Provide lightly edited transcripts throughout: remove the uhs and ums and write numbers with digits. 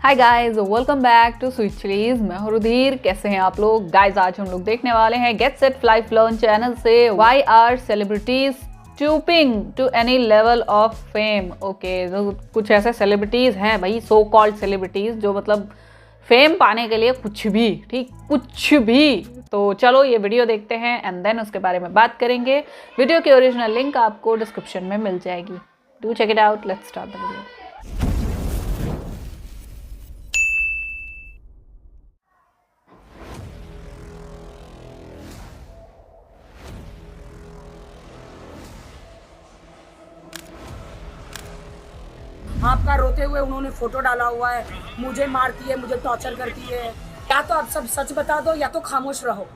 Hi guys, welcome back to Sweet Chillies. मैं हूं रुधिर। कैसे हैं आप लोग? गाइस, आज हम लोग देखने वाले हैं get set fly learn channel से why are celebrities stooping to any level of fame. Okay, तो कुछ ऐसे सेलिब्रिटीज हैं भाई, सो कॉल्ड सेलिब्रिटीज, जो मतलब फेम पाने के लिए कुछ भी, ठीक, कुछ भी। तो चलो ये वीडियो देखते हैं एंड देन उसके बारे में बात करेंगे। वीडियो की ओरिजिनल लिंक आपको डिस्क्रिप्शन में मिल जाएगी। Do check it out. Let's start the video. आपका रोते हुए उन्होंने फोटो डाला हुआ है, मुझे मारती है, मुझे टॉर्चर करती है। या तो आप सब सच बता दो या तो खामोश रहो।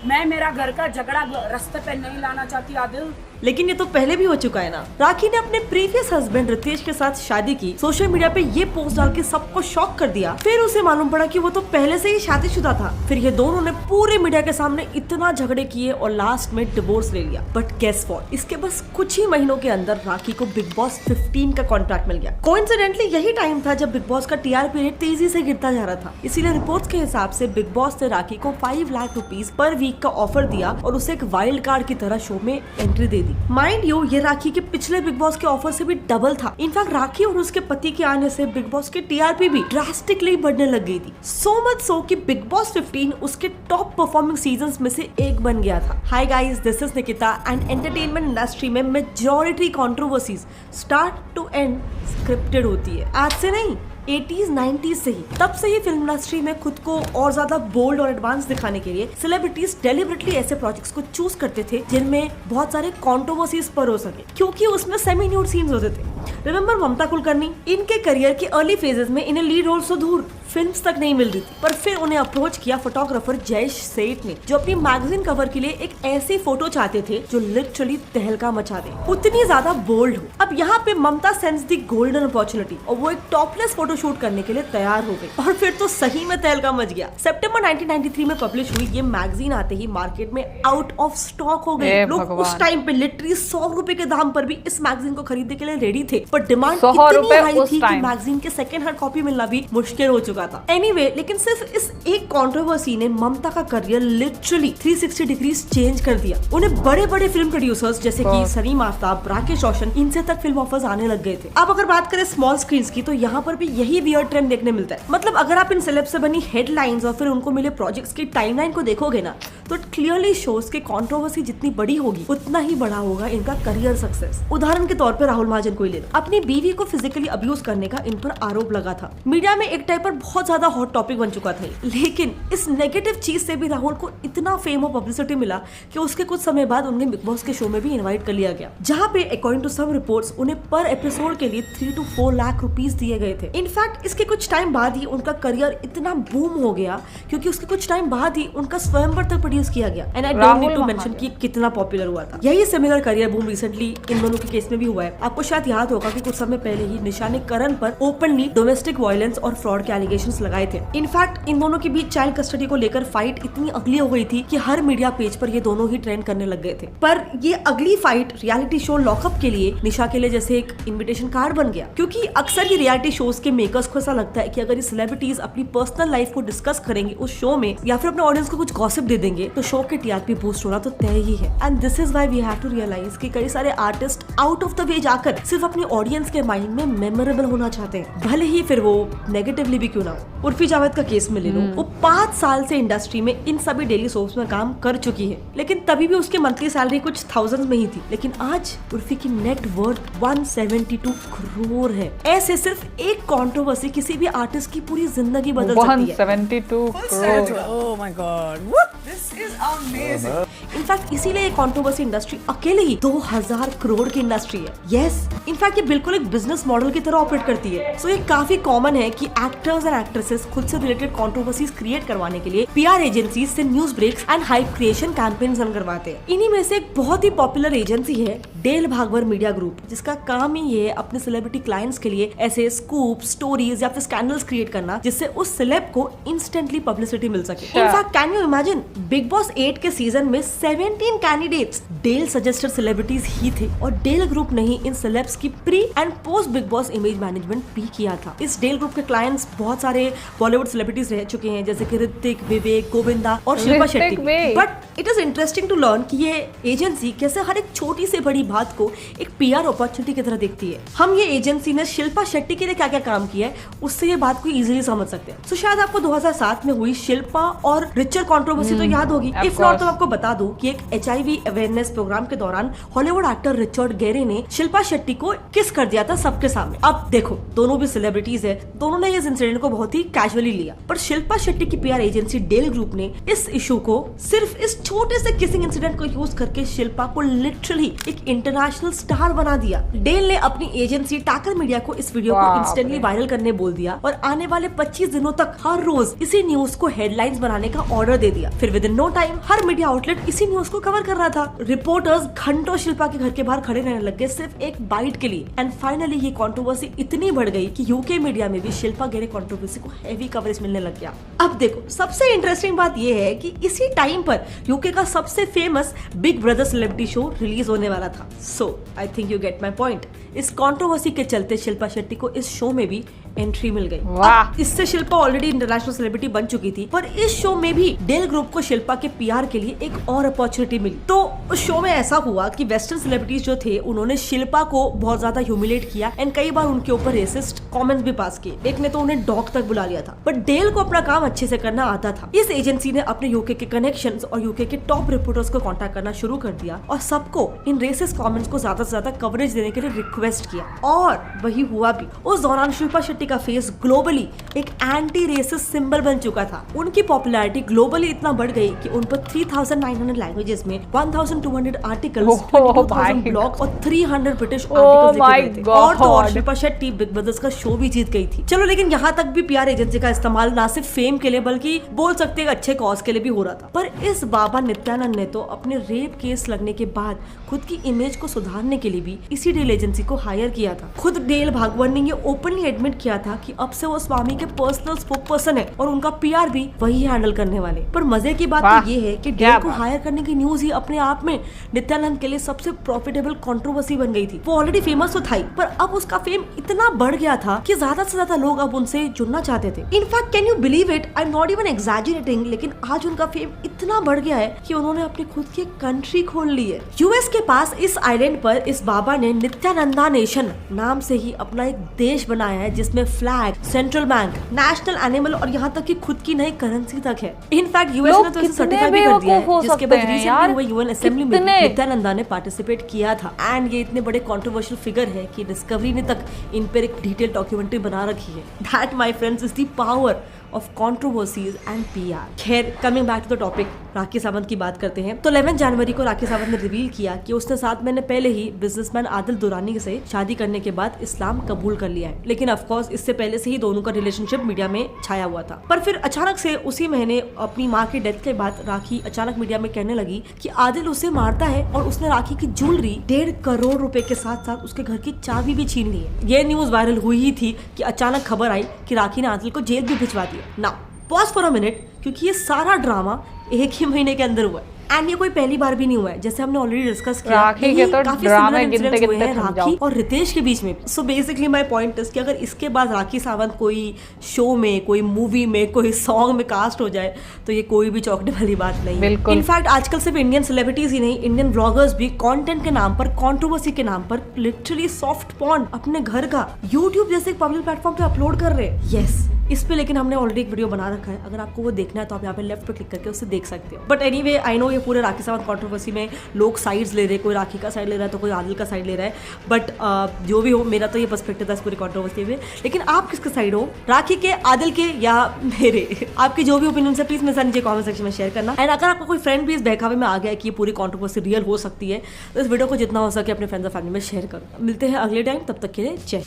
मैं मेरा घर का झगड़ा रास्ते पे नहीं लाना चाहती आदिल। लेकिन ये तो पहले भी हो चुका है ना। राखी ने अपने प्रीवियस हस्बैंड रितेश के साथ शादी की, सोशल मीडिया पे ये पोस्ट डाल के सबको शॉक कर दिया। फिर उसे मालूम पड़ा कि वो तो पहले से ही शादीशुदा था। फिर ये दोनों ने पूरे मीडिया के सामने इतना झगड़े किए और लास्ट में डिवोर्स ले लिया। बट गेस व्हाट, इसके बस कुछ ही महीनों के अंदर राखी को बिग बॉस 15 का कॉन्ट्रैक्ट मिल गया। कोइंसिडेंटली यही टाइम था जब बिग बॉस का टीआरपी रेट तेजी से गिरता जा रहा था। इसीलिए रिपोर्ट्स के हिसाब से बिग बॉस ने राखी को 5 लाख रुपीज पर वीक का ऑफर दिया और उसे एक वाइल्ड कार्ड की तरह शो में entry they the. Mind you, ये राखी के पिछले बिग बॉस के ऑफर से भी डबल था। इनफैक्ट राखी और उसके पति के आने से बिग बॉस के टीआरपी भी ड्रास्टिकली बढ़ने लग गई थी। सो मच सो कि बिग बॉस 15 उसके टॉप परफॉर्मिंग सीजन्स में से एक बन गया था। Hi guys, this is Nikita and entertainment industry में majority controversies start to end scripted होती है। आज से नहीं, 80s 90s से ही। तब से ही फिल्म इंडस्ट्री में खुद को और ज्यादा बोल्ड और एडवांस दिखाने के लिए सेलिब्रिटीज डेलिबरेटली ऐसे प्रोजेक्ट्स को चूज करते थे जिनमें बहुत सारे कंट्रोवर्सीज पर हो सके, क्योंकि उसमें सेमी न्यूड सीन्स होते थे। रिमेंबर ममता कुलकर्णी? इनके करियर के अर्ली फेजेस में इन्हें लीड रोल से दूर फिल्म्स तक नहीं मिल रही थी, पर फिर उन्हें अप्रोच किया फोटोग्राफर जयेश सेठ ने, जो अपनी मैगजीन कवर के लिए एक ऐसी फोटो चाहते थे जो लिटरली तहलका मचा दे, उतनी ज्यादा बोल्ड हो। अब यहाँ पे ममता सेंस दी गोल्डन अपॉर्चुनिटी और वो एक टॉपलेस फोटो शूट करने के लिए तैयार हो गई और फिर तो सही में तहलका मच गया। सितंबर 1993 में पब्लिश हुई ये मैगजीन आते ही मार्केट में आउट ऑफ स्टॉक हो गई। लोग उस टाइम पे लिटरली 100 रुपए के दाम पर भी इस मैगजीन को खरीदने के लिए रेडी थे, पर डिमांड इतनी हाई थी कि मैगजीन के सेकंड हैंड कॉपी मिलना भी मुश्किल हो चुका था। एनीवे, लेकिन सिर्फ इस एक कंट्रोवर्सी ने ममता का करियर लिटरली 360 डिग्रीज चेंज कर दिया। उन्हें बड़े बड़े फिल्म प्रोड्यूसर्स जैसे कि सलीम आफ्ताब, राकेश रोशन, इनसे तक फिल्म ऑफर्स आने लग गए थे। अब अगर बात करें स्मॉल स्क्रीन की, तो यहाँ पर भी यही वियर्ड ट्रेंड देखने मिलता है। मतलब अगर आप इन सेलेब से बनी हेडलाइंस और फिर उनको मिले प्रोजेक्ट्स की टाइमलाइन को देखोगे ना, तो क्लियरली शोज के कंट्रोवर्सी जितनी बड़ी होगी उतना ही बड़ा होगा इनका करियर सक्सेस। उदाहरण के तौर पर राहुल महाजन को ही ले लो। अपनी बीवी को फिजिकली अब्यूज करने का इन पर आरोप लगा था। मीडिया में एक टाइम पर बहुत ज्यादा हॉट टॉपिक बन चुका था। लेकिन इस नेगेटिव चीज से भी राहुल को इतना फेम और पब्लिसिटी मिला कि उसके कुछ समय बाद उन्हें बिग बॉस के शो में भी इनवाइट कर लिया गया, जहाँ पे अकॉर्डिंग टू सम रिपोर्ट्स उन्हें पर एपिसोड के लिए 3 to 4 लाख रुपीज दिए गए थे। इनफैक्ट इसके कुछ टाइम बाद ही उनका करियर इतना बूम हो गया, क्योंकि उसके कुछ टाइम बाद ही उनका स्वयंवर तक प्रोड्यूस किया गया। And I don't need to mention कि कितना पॉपुलर हुआ था। यही सिमिलर करियर बूम रिसेंटली इन दोनों के केस में भी हुआ है। आपको शायद याद होगा कि कुछ समय पहले ही निशा ने करण पर ओपनली डोमेस्टिक वायलेंस और फ्रॉड के एलिगेशंस लगाए थे। इनफैक्ट इन दोनों के बीच चाइल्ड कस्टडी को लेकर फाइट इतनी अगली हो गई थी कि हर मीडिया पेज पर ये दोनों ही ट्रेंड करने लग गए थे। पर ये अगली फाइट रियलिटी शो लॉकअप के लिए निशा के लिए जैसे एक इन्विटेशन कार्ड बन गया, क्योंकि अक्सर ये रियलिटी शोज के मेकर्स को ऐसा लगता है कि अगर ये सेलिब्रिटीज अपनी पर्सनल लाइफ को डिस्कस करेंगे उस शो में या फिर अपने ऑडियंस को कुछ गॉसिप दे देंगे तो शो के टीआरपी बूस्ट होना तो तय ही है। And this is why we have to realise कि कई सारे artist out of the way जाकर सिर्फ अपनी ऑडियंस के माइंड में मेमोरेबल होना चाहते हैं, भले ही फिर वो नेगेटिवली भी क्यों ना हो। उर्फी जावेद का केस में ले लो, वो 5 साल से इंडस्ट्री में इन सभी डेली सोप्स में काम कर चुकी है, लेकिन तभी भी उसकी मंथली सैलरी कुछ थाउजेंड्स में ही थी। लेकिन आज उर्फी की नेट वर्थ 172 करोड़ है। ऐसे सिर्फ एक कंट्रोवर्सी किसी भी आर्टिस्ट की पूरी जिंदगी बदल सकती है। 172 crore. Oh my God, this is amazing. In fact इसीलिए ये कंट्रोवर्सी इंडस्ट्री अकेले ही 2000 करोड़ की इंडस्ट्री है। यस, इनफैक्ट ये बिल्कुल एक बिजनेस मॉडल की तरह ऑपरेट करती है। सो ये काफी कॉमन है कि एक्टर्स एंड एक्ट्रेसेस खुद से रिलेटेड कंट्रोवर्सीज क्रिएट करवाने के लिए पीआर एजेंसीज से news breaks and hype creation campaigns run करवाते हैं। इन्हीं में से एक बहुत ही पॉपुलर एजेंसी है डेल भागवर मीडिया ग्रुप, जिसका काम ही ये है अपने सेलिब्रिटी क्लाइंट्स के लिए ऐसे स्कूप, स्टोरीज या फिर स्कैंडल्स क्रिएट करना जिससे उस सेलेब को इंस्टेंटली पब्लिसिटी मिल सके। In fact can you imagine, big boss 8 के सीजन में 17 कैंडिडेट्स डेल सजेस्टेड सेलिब्रिटीज ही थे और डेल ग्रुप ने ही इन सेलेब्स की pre and post big boss image management भी किया था। इस डेल ग्रुप के क्लाइंट्स बहुत सारे बॉलीवुड सेलिब्रिटीज रह चुके हैं, जैसे कि ऋतिक, विवेक, गोविंदा और Shilpa Shetty. But it is interesting to learn कि ये एजेंसी कैसे हर एक छोटी से बड़ी बात को एक पीआर अपॉर्चुनिटी की तरह देखती है। हम ये एजेंसी ने शिल्पा शेट्टी के लिए क्या क्या काम किया है उससे ये बात को इजीली समझ सकते हैं। तो शायद आपको 2007 में हुई शिल्पा और रिचर कंट्रोवर्सी तो याद होगी। इफ नॉट तो आपको बता दूं कि एक HIV अवेयरनेस प्रोग्राम के दौरान हॉलीवुड एक्टर रिचर्ड गेरे ने शिल्पा शेट्टी को किस कर दिया था सबके सामने। अब देखो, दोनों भी सेलिब्रिटीज है, दोनों ने इस इंसिडेंट को बहुत ही कैजुअली लिया, पर शिल्पा शेट्टी की पीआर एजेंसी डेल ग्रुप ने इस इशू को सिर्फ इस छोटे से किसिंग इंसिडेंट को यूज करके शिल्पा को लिटरली एक इंटरनेशनल स्टार बना दिया। डेल ने अपनी एजेंसी टाकर मीडिया को इस वीडियो को इंस्टेंटली वायरल करने बोल दिया और आने वाले 25 दिनों तक हर रोज इसी न्यूज को हेडलाइंस बनाने का ऑर्डर दे दिया। फिर विद इन नो टाइम हर मीडिया आउटलेट इसी न्यूज को कवर कर रहा था। रिपोर्टर्स घंटों शिल्पा के घर के बाहर खड़े रहने लगे सिर्फ एक बाइट के लिए। एंड फाइनली ये कंट्रोवर्सी इतनी बढ़ गई कि यूके मीडिया में भी शिल्पा गेरे कंट्रोवर्सी को हेवी कवरेज मिलने लग गया। अब देखो, सबसे इंटरेस्टिंग बात ये है कि इसी टाइम पर यूके का सबसे famous Big Brother celebrity show release होने वाला था। So I think you get my point. इस कंट्रोवर्सी के चलते शिल्पा शेट्टी को इस शो में भी एंट्री मिल गई। इससे शिल्पा ऑलरेडी इंटरनेशनल सेलिब्रिटी बन चुकी थी, पर इस शो में भी डेल ग्रुप को शिल्पा के पीआर के लिए एक और अपॉर्चुनिटी मिली। तो उस शो में ऐसा हुआ कि वेस्टर्न सेलिब्रिटीज जो थे उन्होंने शिल्पा को बहुत ज्यादा ह्यूमिलेट किया एंड कई बार उनके ऊपर रेसिस्ट कमेंट्स भी पास किए। एक ने तो उन्हें डॉग तक बुला लिया था। बट डेल को अपना काम अच्छे से करना आता था। इस एजेंसी ने अपने यूके के कनेक्शंस और यूके के टॉप रिपोर्टर्स को कांटेक्ट करना शुरू कर दिया और सबको इन रेसिस्ट कमेंट्स को ज्यादा से ज्यादा कवरेज देने के लिए रिक्वेस्ट किया और वही हुआ भी। उस दौरान शिल्पा शेट्टी का फेस ग्लोबली एक एंटी रेसिस्ट सिंबल बन चुका था। उनकी पॉपुलैरिटी ग्लोबली इतना बढ़ गई कि उन पर 3900 लैंग्वेजेस में 1200 आर्टिकल्स, 22,000 ब्लॉग और 300 ब्रिटिश आर्टिकल्स लिखे गए थे। और तो और शिल्पा शेट्टी बिग ब्रदर्स का शो भी जीत गई थी। चलो, लेकिन यहाँ तक भी पीआर एजेंसी का इस्तेमाल ना सिर्फ फेम के लिए बल्कि बोल सकते हैं अच्छे कॉज के लिए भी हो रहा था। पर इस बाबा नित्यानंद ने तो अपने रेप केस लगने के बाद खुद की इमेज को सुधारने के लिए भी इसी डेल एजेंसी को हायर किया था। खुद डेल भागवर ने ये ओपनली एडमिट किया था कि अब से वो स्वामी के पर्सनल स्पोकपर्सन है और उनका पीआर भी वही हैंडल करने वाले। पर मजे की बात तो ये है कि डेल को हायर करने की न्यूज ही अपने आप में नित्यानंद के लिए सबसे प्रॉफिटेबल कंट्रोवर्सी बन गई थी। वो ऑलरेडी फेमस तो था ही, पर अब उसका फेम इतना बढ़ गया था कि ज्यादा से ज्यादा लोग अब उनसे जुड़ना चाहते थे। In fact can you believe it, I am not even exaggerating, लेकिन आज उनका फेम इतना बढ़ गया है कि उन्होंने अपनी खुद की कंट्री खोल ली है। यूएस के पास इस आइलैंड पर इस बाबा ने नित्यानंदा नेशन नाम से ही अपना एक देश बनाया है जिसमें flag, central bank, national animal और यहाँ तक कि खुद की नई करेंसी तक है। इनफैक्ट यूएस ने तो इसे सर्टिफाई भी कर दिया है, जिसके बाद रिसेंटली हुए यूएन असेंबली में नित्यानंदा ने पार्टिसिपेट किया था। एंड ये इतने बड़े कंट्रोवर्शियल फिगर है कि डिस्कवरी ने तक इन पर एक डिटेल डॉक्यूमेंट्री बना रखी है। That my friends is the power of controversies and PR. खैर, coming back to the topic, Rakhi Sawant की बात करते हैं। तो 11 जनवरी को राखी सावंत ने रिवील किया कि उसने 7 महीने पहले ही बिजनेसमैन आदिल दुरानी से शादी करने के बाद इस्लाम कबूल कर लिया है। लेकिन ऑफ कोर्स इससे पहले से ही दोनों का रिलेशनशिप मीडिया में छाया हुआ था। पर फिर अचानक से उसी महीने अपनी माँ की डेथ के बाद राखी अचानक मीडिया में कहने लगी कि आदिल उसे मारता है और उसने राखी की ज्वेलरी 1.5 करोड़ रुपए के साथ साथ उसके घर की चाबी भी छीन ली है। ये न्यूज वायरल हुई ही थी कि अचानक खबर आई कि राखी ने आदिल को जेल भी भिजवा दिया। Now pause for a minute, क्योंकि ये सारा ड्रामा एक ही महीने के अंदर हुआ है एंड ये कोई पहली बार भी नहीं हुआ है। जैसे हमने ऑलरेडी डिस्कस किया, राखी के तो काफी ड्रामे गिनते गिनते राखी और रितेश के बीच में। So basically my point is कि अगर इसके बाद राखी सावंत कोई शो में, कोई मूवी में, कोई सॉन्ग में कास्ट हो जाए तो ये कोई भी चौंकने वाली बात नहीं है। इनफैक्ट आजकल सिर्फ इंडियन सेलिब्रिटीज ही नहीं, इंडियन ब्लॉगर्स भी कंटेंट के नाम पर, कंट्रोवर्सी के नाम पर लिटरली सॉफ्ट पॉर्न अपने घर का यूट्यूब जैसे एक पब्लिक प्लेटफॉर्म पे अपलोड कर रहे हैं। यस, इस पे लेकिन हमने ऑलरेडी एक वीडियो बना रखा है, अगर आपको वो देखना है तो आप यहाँ पे लेफ्ट पे क्लिक करके उससे देख सकते हो। बट एनीवे, आई नो ये पूरे राखी सावंत कंट्रोवर्सी में लोग साइड्स ले रहे हैं, कोई राखी का साइड ले रहा है तो कोई आदिल का साइड ले रहा है। बट जो भी हो, मेरा तो ये पर्सपेक्टिव था इस पूरी कंट्रोवर्सी में। लेकिन आप किसके साइड हो, राखी के, आदिल के या मेरे? आपकी जो भी ओपिनियन है प्लीज मेरे साथ नीचे कमेंट सेक्शन में शेयर करना। एंड अगर आपका कोई फ्रेंड भी इस बहकावे में आ गया कि ये पूरी कंट्रोवर्सी रियल हो सकती है तो इस वीडियो को जितना हो सके अपने फ्रेंड्स और फैमिली में शेयर करो। मिलते हैं अगले टाइम, तब तक के लिए जय।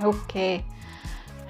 ओके,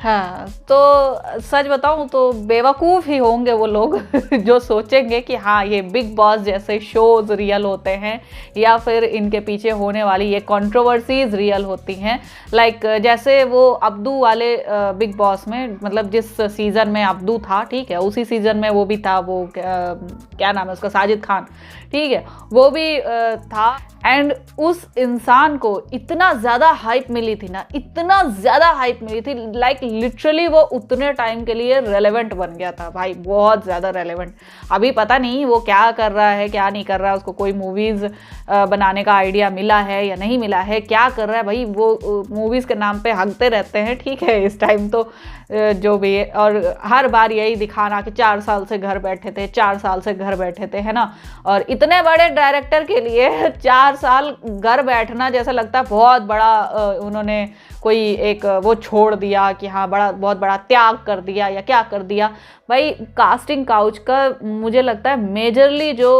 हाँ, तो सच बताऊं तो बेवकूफ़ ही होंगे वो लोग जो सोचेंगे कि हाँ ये बिग बॉस जैसे शोज रियल होते हैं या फिर इनके पीछे होने वाली ये कंट्रोवर्सीज रियल होती हैं। लाइक जैसे वो अब्दू वाले बिग बॉस में, मतलब जिस सीज़न में अब्दू था, ठीक है, उसी सीज़न में वो भी था, वो क्या नाम है उसका, साजिद खान, ठीक है, वो भी था। एंड उस इंसान को इतना ज़्यादा हाइप मिली थी ना, इतना ज़्यादा हाइप मिली थी, लाइक लिटरली वो उतने टाइम के लिए रेलेवेंट बन गया था भाई, बहुत ज़्यादा रेलेवेंट। अभी पता नहीं वो क्या कर रहा है, क्या नहीं कर रहा है, उसको कोई मूवीज़ बनाने का आइडिया मिला है या नहीं मिला है, क्या कर रहा है भाई, वो मूवीज़ के नाम पे हंगते रहते हैं, ठीक है, इस टाइम तो जो भी है। और हर बार यही दिखाना कि 4 साल से घर बैठे थे, 4 साल से घर बैठे थे, है ना। और इतने बड़े डायरेक्टर के लिए 4 साल घर बैठना जैसा लगता है बहुत बड़ा उन्होंने कोई एक वो छोड़ दिया कि हाँ बड़ा बहुत बड़ा त्याग कर दिया या क्या कर दिया। भाई कास्टिंग काउच का मुझे लगता है मेजरली जो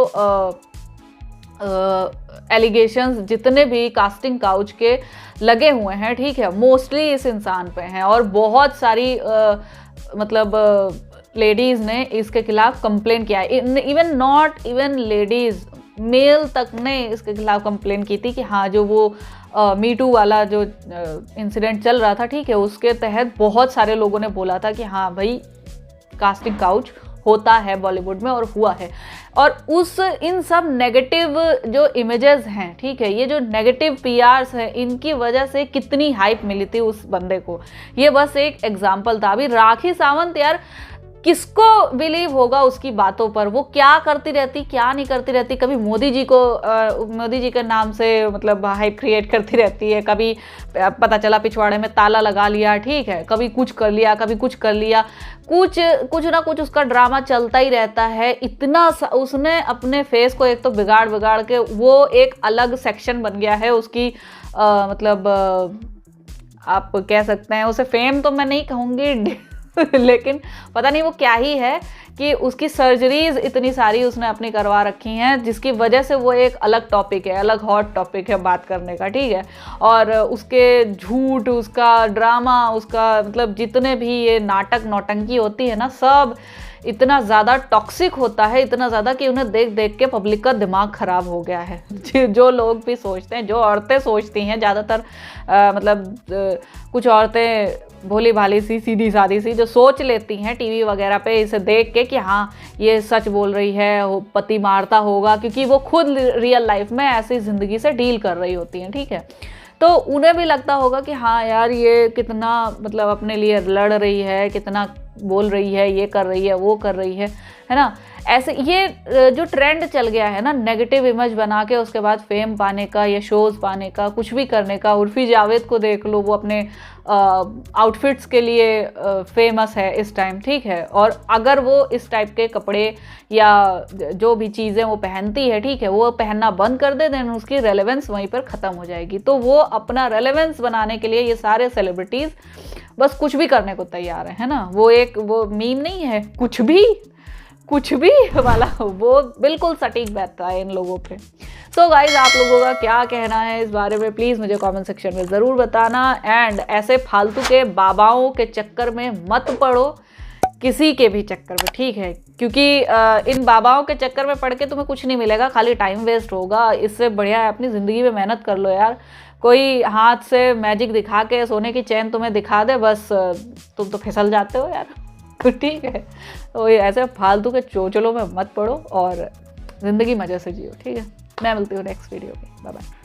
एलिगेशंस जितने भी कास्टिंग काउच के लगे हुए हैं, ठीक है, मोस्टली इस इंसान पे हैं। और बहुत सारी मतलब लेडीज़ ने इसके खिलाफ कंप्लेन किया है, even not even ladies, male तक ने इसके खिलाफ कंप्लेन की थी कि हाँ जो वो मी टू वाला जो इंसिडेंट चल रहा था, ठीक है, उसके तहत बहुत सारे लोगों ने बोला था कि हाँ भाई कास्टिंग काउच होता है बॉलीवुड में और हुआ है। और उस इन सब नेगेटिव जो इमेजेस हैं, ठीक है, ये जो नेगेटिव पीआरस हैं, इनकी वजह से कितनी हाइप मिली थी उस बंदे को, ये बस एक एग्जाम्पल था। अभी राखी सावंत यार किसको बिलीव होगा उसकी बातों पर, वो क्या करती रहती, क्या नहीं करती रहती, कभी मोदी जी के नाम से मतलब हाइप क्रिएट करती रहती है, कभी पता चला पिछवाड़े में ताला लगा लिया, ठीक है, कभी कुछ कर लिया, कभी कुछ कर लिया, कुछ ना कुछ उसका ड्रामा चलता ही रहता है। इतना उसने अपने फेस को एक तो बिगाड़ के वो एक अलग सेक्शन बन गया है उसकी, मतलब आप कह सकते हैं उसे फेम तो मैं नहीं कहूँगी लेकिन पता नहीं वो क्या ही है कि उसकी सर्जरीज इतनी सारी उसने अपनी करवा रखी हैं, जिसकी वजह से वो एक अलग टॉपिक है, अलग हॉट टॉपिक है बात करने का, ठीक है। और उसके झूठ, उसका ड्रामा, उसका मतलब जितने भी ये नाटक नौटंकी होती है ना, सब इतना ज़्यादा टॉक्सिक होता है, इतना ज़्यादा कि उन्हें देख देख के पब्लिक का दिमाग ख़राब हो गया है। जो लोग भी सोचते हैं, जो औरतें सोचती हैं ज़्यादातर, कुछ औरतें भोली भाली सी सीधी सादी सी जो सोच लेती हैं टीवी वगैरह पे इसे देख के कि हाँ ये सच बोल रही है, पति मारता होगा, क्योंकि वो खुद रियल लाइफ में ऐसी ज़िंदगी से डील कर रही होती हैं, ठीक है। तो उन्हें भी लगता होगा कि हाँ यार ये कितना मतलब अपने लिए लड़ रही है, कितना बोल रही है, ये कर रही है, वो कर रही है ना। ऐसे ये जो ट्रेंड चल गया है ना, नेगेटिव इमेज बना के उसके बाद फेम पाने का या शोज़ पाने का, कुछ भी करने का। उर्फी जावेद को देख लो, वो अपने आउटफिट्स के लिए फेमस है इस टाइम, ठीक है। और अगर वो इस टाइप के कपड़े या जो भी चीज़ें वो पहनती है, ठीक है, वो पहनना बंद कर दे, देन उसकी रेलेवेंस वहीं पर ख़त्म हो जाएगी। तो वो अपना रेलेवेंस बनाने के लिए ये सारे सेलिब्रिटीज़ बस कुछ भी करने को तैयार है ना। वो मीम नहीं है, कुछ भी वाला, वो बिल्कुल सटीक बैठता है इन लोगों पे। सो गाइज, आप लोगों का क्या कहना है इस बारे में प्लीज़ मुझे कमेंट सेक्शन में ज़रूर बताना। एंड ऐसे फालतू के बाबाओं के चक्कर में मत पड़ो, किसी के भी चक्कर में, ठीक है, क्योंकि इन बाबाओं के चक्कर में पड़ के तुम्हें कुछ नहीं मिलेगा, खाली टाइम वेस्ट होगा। इससे बढ़िया है अपनी ज़िंदगी में मेहनत कर लो यार। कोई हाथ से मैजिक दिखा के सोने की चैन तुम्हें दिखा दे, बस तुम तो फिसल जाते हो यार, ठीक है। तो ऐसे फालतू के चोचलों में मत पड़ो और ज़िंदगी मज़े से जियो, ठीक है। मैं मिलती हूँ नेक्स्ट वीडियो में, बाय बाय।